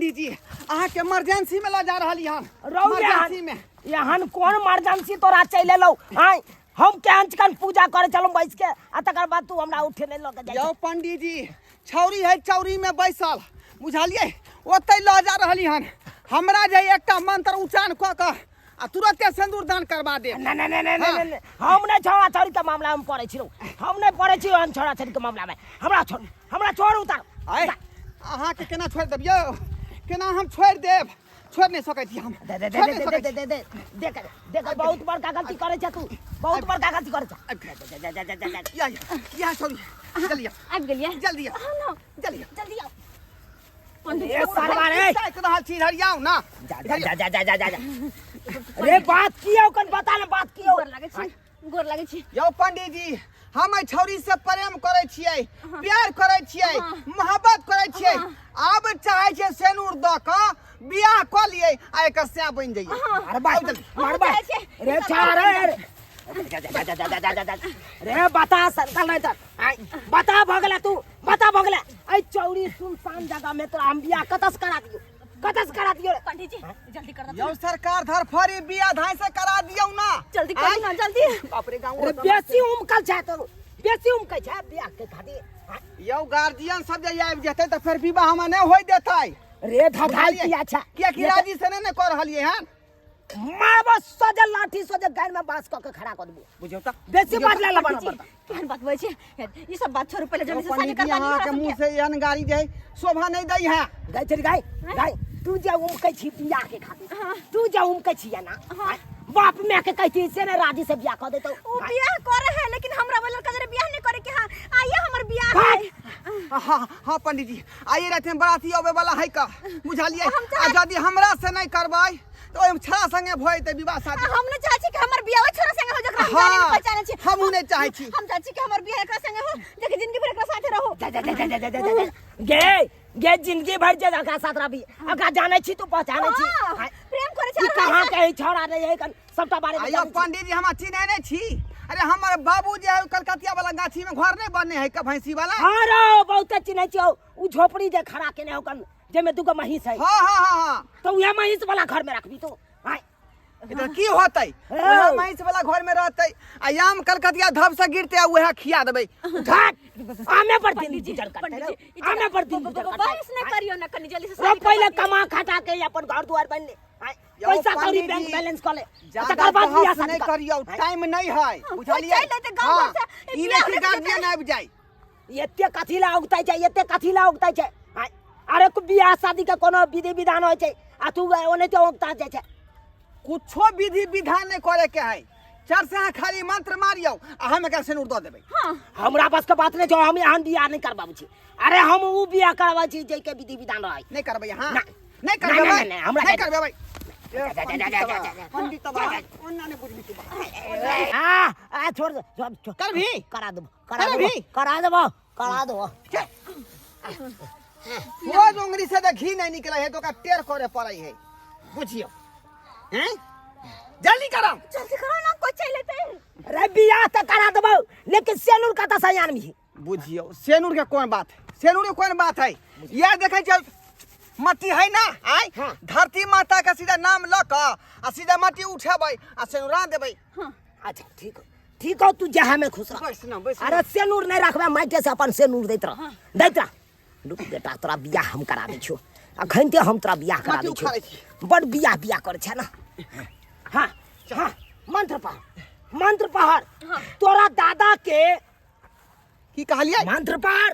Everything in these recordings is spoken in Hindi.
पंडित जी अहाँ के इमरजेंसी में ला जा रहा इमरजेंसी में यहाँ कौन इमरजेंसी तोरा चले लो हां हम के अंचकन पूजा करे चलो बैठ के आ तकर बाद तू हमरा उठे नहीं लग जाय यो पंडित जी छौरी है चौरी में बैसल बुझलिए ओतै ला जा रहली हन हमरा जे एकटा मंत्र उच्चारण क के आ तुरंते सिंदूर दान करवा दे नहीं हम नहीं छोड़ा छोड़ी के मामला में पड़े छी हम नहीं पड़े छी हम छोड़ा छोड़ी के मामला में हमरा छोड़ उतार अहाँ के केना छोड़ देबियो केना हम छोड़ देब छोड़ नहीं सकै छी हम दे देख बहुत बड़का गलती करे छ तू बहुत बड़का गलती करे छ या छोरी जल्दी आ गेलिए जल्दी जल्दी आओ ए सालवा रे साइक रहल छी हरियाओ ना जा रे बात कियो कन बता ना बात कियो गोर लागे छी यो पंडित जी हम छौरी से प्रेम करे छियै प्यार करे छियै मोहब्बत करे छियै आब चाहे छै सेनूर द के बियाह क लिए आ एकर से बन जाइए अरे बात मार बा रे चार रे बता संकल नहीं तर बता भगला तू बता भगला आई चौड़ी सुनसान जगह में तोरा हम बियाह कतस करा दियो पंडित जी जल्दी कर दो यो सरकार धरफरी बियाह धाय से करा दियौ ना जल्दी करो ना जल्दी बाप रे गांव बेसी उमकल छै तो बेसी उमकै छै बियाह के खातिर यो गार्जियन सब जे आबि जेतै त फिर विवाह हम नहीं होय देतै रे धधाई किया छै किया कि राजी से नहीं कर रहलिए हन मारबो सोजे लाठी सोजे गाड़ में बांस क के खड़ा कर देबो बुझियो त बेसी बात ले लबा केहन बात होय छै ई सब बात छोड़ पहले जल्दी से शादी पंडित जी करवा अहाँ के मुंह से एहन गाड़ी जे शोभा नहीं दै है गाय चल गाय तू जे उमकै छी बियाह के खातिर तू जे उमकै छी ना बाप मैं के कहती से ने राजी से बियाह कर देतो ओ बियाह करे है लेकिन हमरा वाला कजरे बियाह नहीं करे के हां आइए हमर बियाह है हां पंडित जी आइए रहते हैं बराती आवे वाला है का बुझलिए आ यदि हमरा से नहीं करबै तो हम छरा संगे भय ते विवाह शादी हम न चाहै छी कि हमर बियाह छोरा संगे हो जकरा हम जाने नहीं पहचाने छी हम नहीं चाहै छी हम चाहै छी कि हमर बियाह एकरा संगे हो जेकि जिंदगी भर एकरा साथे रहो गे जिंदगी भर जे एकरा साथ रहबी एकरा जाने छी तू पहचाने छी प्रेम करे छी कहां के छोड़ा रे सबटा बारे में आइयो पंडित जी हम चिन्है नहीं छी अरे हमर बाबू जे कलकतिया वाला गाछी में घर नहीं बने है का भैंसी वाला अरे बहुत चिन्है छी उ झोपड़ी जे खड़ा केने हो कन जे में दुगो महिष है हां तो उहे महिष वाला घर में रखबी तू हां इधर की होतै उहे महिष वाला घर में रहतै आ याम कलकतिया धब से गिरते उहे खिया देबै घाट आमे पर दिन गुजर करते आमे पर दिन गुजर करते बस नहीं करियो ना कनी जल्दी से सब पहले कमा खटा के अपन घर द्वार बन ले पैसा कौड़ी बैंक बैलेंस कर ले तकर बाद बियाह शादी नहीं करियो टाइम नहीं है बुझलिए ई नहीं कि गार्जियन आबि जाय एते कथि ला उगताई छै अरे को बियाह शादी के कोनो विधि विधान होय छै आ तू ओने ते उगता जाय छै कुछो विधि विधान नहीं करे के है चार से खाली मंत्र मारियो आ हम एकरा सिंदूर द देबै हमरा बस के बात नहीं छौ हम यहाँ बियाह नहीं करबाबू छी अरे हम उ बियाह करबा छी जे के विधि विधान रहै नहीं करबै हां नहीं करबै नहीं हमरा नहीं करबै पंडित बाबा ओन्ना ने बुझबी तू आ छोड़ करबी करा देबो रोज उंगली से घी नहीं निकले है तो का टेर करे पड़े है बुझियो हैं जल्दी करो ना कोई चले ते रे बियाह त करा देबो लेकिन सेनुर का त सयान में बुझियो सेनुर के कौन बात है सेनुर के कौन बात है ये देखे छ मट्टी है ना आई धरती माता का सीधा नाम ल क आ सीधा मट्टी उठेबै आ सेनुरा देबै अच्छा ठीक हो तू जहां में खुश रह बस ना बस अरे सेनुर नहीं रखबे माटे से अपन सेनुर दैत रह रुक बेटा तोरा बियाह हम करा दै छियो अखनते हम तोरा बियाह करा दै छियो बड़ बियाह करे छ ना हां मंत्र पहाड़ तोरा दादा के की कहलिए मंत्र पहाड़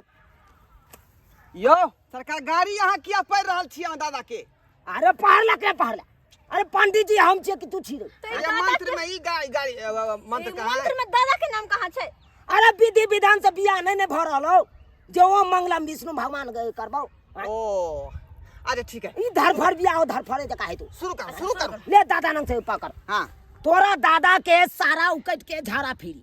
यो सरकार गाड़ी यहाँ किया पड़ रहल छी हम दादा के अरे पहाड़ ला अरे पंडित जी हम छे कि तू छी अरे मंत्र में ई गाड़ी मंत्र कहां मंत्र में दादा के नाम कहां छै अरे विधि विधान से बियाह नहीं भ रहलो जो मंगलम विष्णु भगवान करबो ओ अरे ठीक है ई धरफर बियाह धरफरे जका है तू शुरू कर ले दादा नाम से पकड़ हां तोरा दादा के सारा उकट के झाड़ा फिरी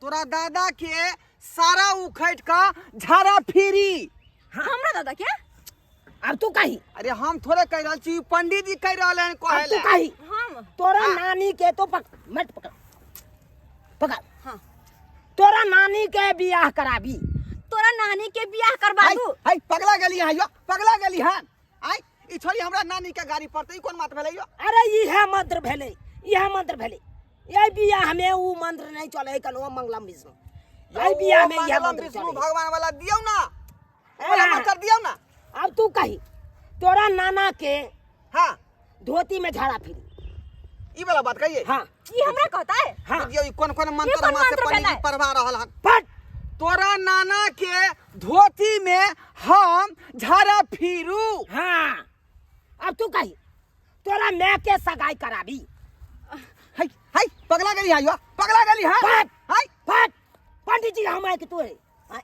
तोरा दादा के सारा उखट का झाड़ा फिरी हमरा दादा के अब तू कही अरे हम थोड़े कह रहल छी पंडित जी कह रहल हैं अब तू कही हम तोरा नानी के तो मत पकड़ हां तोरा नानी के बियाह कराबी तोरा नानी के बियाह करबा दू हाय पगला गेली हां यो पगला गेली हां आई ई छोड़ी हमरा नानी के गाड़ी पड़ते ई कोन बात भेलै यो? अरे इहे मंत्र भेलै, इहे मंत्र भेलै। ये बिया हमें ऊ मंत्र नहीं चले है कनो मंगलम विष्णु। ये बिया में इहे मंत्र विष्णु चले। भगवान वाला दियो ना, वाला मंत्र दियो ना। अब तू कही तोरा नाना के हां धोती में झाड़ा फिरी, ई वाला बात कहिए। हाँ ये हमरा कहता है हाँ दियो ई कोन कोन मंत्र कोन हमरा से मंत्र पंडित भेलै? जी पढ़वा रहल हन। फट तोरा नाना के धोती में हम झाड़ा फिरू। हाँ अब तू कही तोरा मैं के सगाई कराबी। हाय हाय पगला गेली हाय पगला गेली हाय फट हाय। फट पंडित जी हम आए के तोरे आय।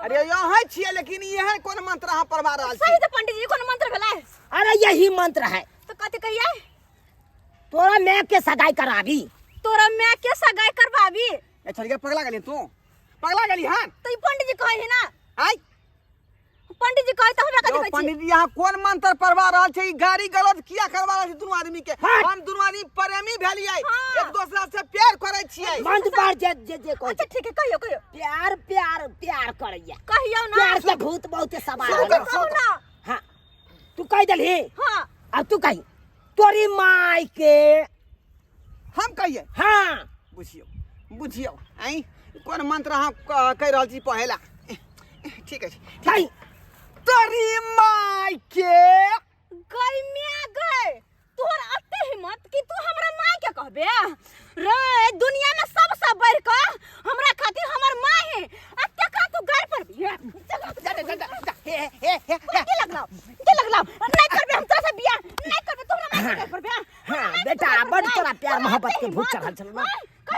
अरे यहाँ छिए लेकिन यह कोन मंत्र अहाँ पढ़वा रहल छी? सही तो पंडित जी कोन मंत्र भेलै? अरे यही मंत्र है, तो कथि कहिए? तोरा मैं के सगाई कराबी। तोरा मैं के सगाई करवाबी? ए छोड़ी के पगला गेली तू, पगला गेली हन। तो ई पंडित जी कहे है ना, हाय पंडित जी कहे तो हमरा कथि यो कहै छी? पंडित जी यहाँ कोन मंत्र पढ़वा रहल छै? ई गाड़ी गलत किया करवा रहल छी दुनू आदमी के? हट। हम दुनू आदमी प्रेमी भेलियै, हाँ। एक दूसरा से प्यार करे छियै। मंत्र पर जे जे जे कोई अच्छा ठीक है कहियो कहियो प्यार प्यार प्यार करैया, कहियो ना। प्यार के भूत बहुते सवार शुरू है कर, ना। शुरू कहू ना। हाँ तू कह दलही। हां अब तू कही तोरी माई के। हम कहिए हाँ बुझियो बुझियो आई कोन मंत्र अहाँ कह रहल छी पहेला? ठीक है कही तोरी माई के। गई मैं गई तोहर अते हिम्मत कि तू हमरा मां के कहबे? रे दुनिया में सबसे बढ़ के हमरा खातिर हमर मां है। अते का तू घर पर भी है? के लगलाओ नहीं करबे हम तोरा से बियाह नहीं करबे तोरा मां के घर पर बियाह। हाँ बेटा बड़ तोरा प्यार मोहब्बत के भूत चढ़ल छलो ना,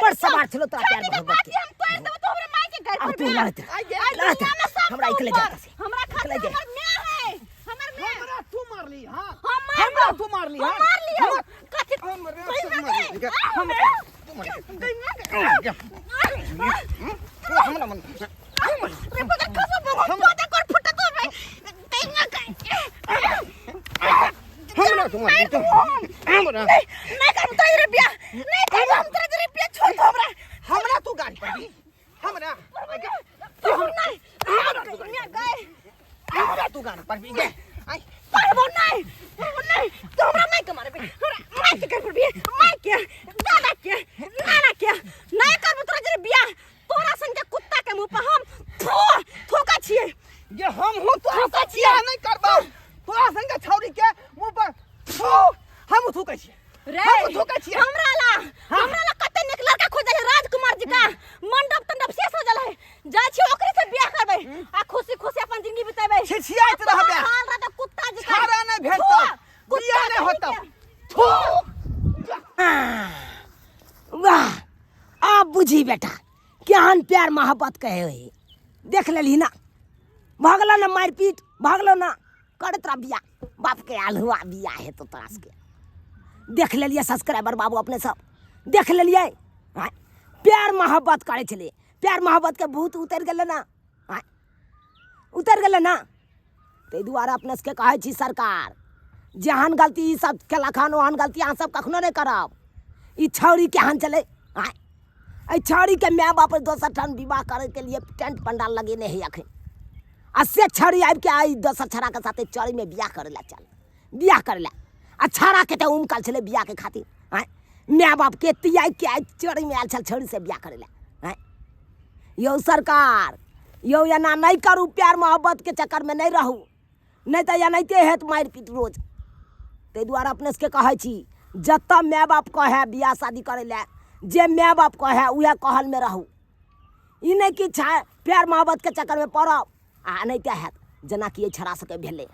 बड़ सवार छलो तोरा प्यार मोहब्बत के। हम तोर देब तो हमरा मां के घर अब पर तू बियाह। लड़त दुनिया में सब हमरा इकले जाता से हमरा खातिर इकले जा। हमर मां है, हमर मां। हमरा तू मारली हां, हम हमरा तू मारली हां, मार लियो कथि हमरा कोई तू ना मारली करे। हमरा तू मारली हमरा मन रे पता कसम पता कर फुटा तो भाई तेंगा हमरा तू मारली हमरा नहीं कर तोरा रे बियाह नहीं कर हम तोरा रे बियाह छोड़ दो हमरा। हमरा तू गाड़ी पर दी हमरा तू नहीं मैं गए हमरा तू गाड़ी पर दी आई पर वो नहीं तो हमरा नहीं के मारे हमरा नहीं कर भी मार के दादा के नाना के नहीं कर तोरा रे बियाह। तोरा संग के कुत्ता के मुंह पर हम थोका छिए ये हम हूं तो थूकै छियै। बियाह नहीं करबो तोरा संग छौरी के मुंह पर थू हम थूकै छियै रे हम थूकै छियै। हमरा ला कते निक लड़का खोजल है राजकुमार जी का मंडप तंडप शेष हो जल है जाय छी ओकरे से बियाह करबै आ खुशी खुशी अपन जिंदगी बिताबै। छिछियाइत रहबे हाल रहता कुत्ता जी का खारा नहीं भेटतो बियाह नहीं होता थू। वाह अब बुझी बेटा केहन प्यार मोहब्बत कहे हुई। देख लेली ना भगलो ना मारपीट भगलो ना कर तोरा बिया बाप के आल हुआ बिया है तो तोरा के देख लेलिए सब्सक्राइबर बाबू अपने सब देख लेलिए। हाँ प्यार मोहब्बत करे छले, प्यार मोहब्बत के भूत उतर गेले ना, हाँ उतर गेले ना। ताहि दुआरे अपने सबके कहै छी सरकार जेहन गलती ई सब केलक हन ओहन गलती अहाँ सब कखनो नहीं करब। ई छौरी केहन चले हाँ एहि छौरी के माय बाप दोसर ठाम विवाह करे के लिए टेंट पंडाल लगेने है अखन आ से छौरी आबि के आई दोसर छौरा के साथे चौरी में बियाह करे ला चल बियाह करे ला आ छौरा के तो उमकल छले बियाह के खातिर। हाँ माय बाप के तियाई के आई चौरी में आयल छल छौरी से बियाह करे ला। हाँ यौ सरकार यौ एना नहीं करू, प्यार मोहब्बत के चक्कर में नहीं रहू नहीं तो एनाहिते हेत मारि पीट रोज। ताहि दुआरे अपने सबके कहै छी जतऽ माय बाप कहे बियाह शादी करे ला जे माय बाप कहे उहे कहल में रहू। ई नहीं कि प्यार मोहब्बत के चक्कर में पड़ब आ नहीं तो हैत जेना कि छड़ा सके भेलै।